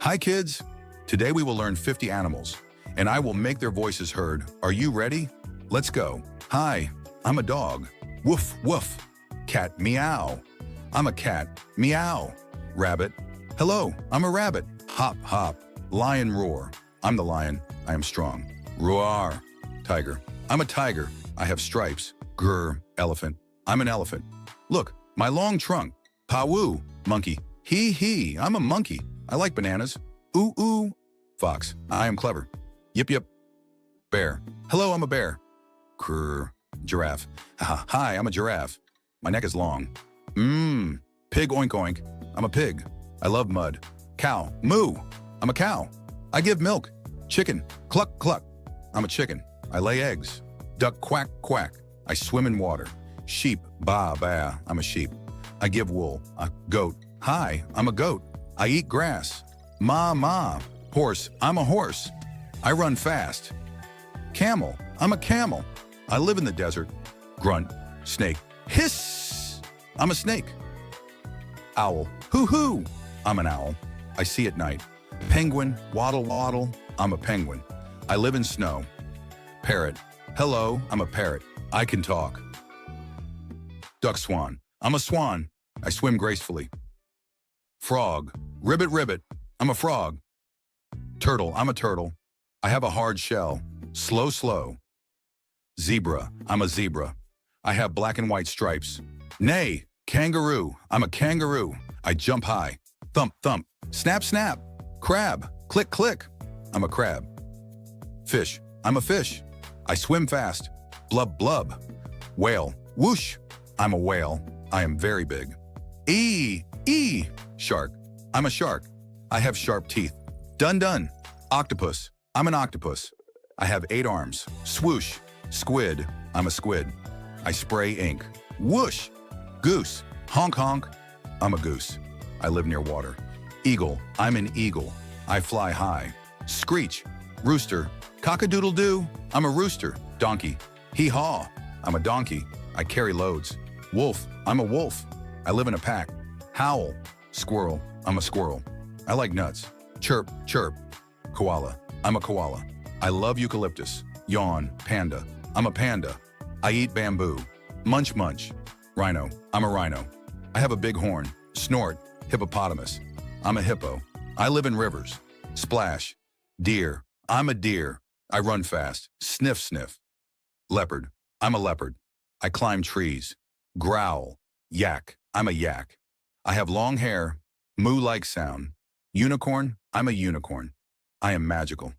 Hi kids! Today we will learn 50 animals, and I will make their voices heard. Are you ready? Let's go. Hi, I'm a dog. Woof, woof. Cat, meow. I'm a cat. Meow. Rabbit. Hello, I'm a rabbit. Hop, hop. Lion, roar. I'm the lion. I am strong. Roarrr. Tiger. I'm a tiger. I have stripes. Grr. Elephant. I'm an elephant. Look, my long trunk. Pawoo. Monkey. Hee hee. I'm a monkey. I like bananas. Ooh, ooh. Fox. I am clever. Yip, yip. Bear. Hello, I'm a bear. Grr. Giraffe. Hi, I'm a giraffe. My neck is long. Pig, oink, oink. I'm a pig. I love mud. Cow. Moo. I'm a cow. I give milk. Chicken. Cluck, cluck. I'm a chicken. I lay eggs. Duck, quack, quack. I swim in water. Sheep. Ba, ba. I'm a sheep. I give wool. Goat. Hi, I'm a goat. I eat grass. Ma, ma. Horse. I'm a horse. I run fast. Camel. I'm a camel. I live in the desert. Grunt. Snake. Hiss. I'm a snake. Owl. Hoo-hoo. I'm an owl. I see at night. Penguin. Waddle, waddle. I'm a penguin. I live in snow. Parrot. Hello, I'm a parrot. I can talk. Duck, swan. I'm a swan. I swim gracefully. Frog. Ribbit, ribbit. I'm a frog. Turtle. I'm a turtle. I have a hard shell. Slow, slow. Zebra. I'm a zebra. I have black and white stripes. Neigh. Kangaroo. I'm a kangaroo. I jump high. Thump, thump. Snap, snap. Crab. Click, click. I'm a crab. Fish. I'm a fish. I swim fast. Blub, blub. Whale. Whoosh. I'm a whale. I am very big. E. Shark. I'm a shark. I have sharp teeth. Dun dun. Octopus. I'm an octopus. I have 8 arms. Swoosh. Squid. I'm a squid. I spray ink. Whoosh. Goose. Honk honk. I'm a goose. I live near water. Eagle. I'm an eagle. I fly high. Screech. Rooster. Cock-a-doodle-doo. I'm a rooster. Donkey. Hee-haw. I'm a donkey. I carry loads. Wolf. I'm a wolf. I live in a pack. Howl. Squirrel. I'm a squirrel. I like nuts. Chirp, chirp. Koala. I'm a koala. I love eucalyptus. Yawn. Panda. I'm a panda. I eat bamboo. Munch, munch. Rhino. I'm a rhino. I have a big horn. Snort. Hippopotamus. I'm a hippo. I live in rivers. Splash. Deer. I'm a deer. I run fast. Sniff, sniff. Leopard. I'm a leopard. I climb trees. Growl. Yak. I'm a yak. I have long hair. Moo-like sound. Unicorn. I'm a unicorn. I am magical.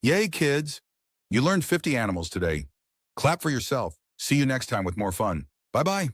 Yay, kids! You learned 50 animals today. Clap for yourself. See you next time with more fun. Bye-bye.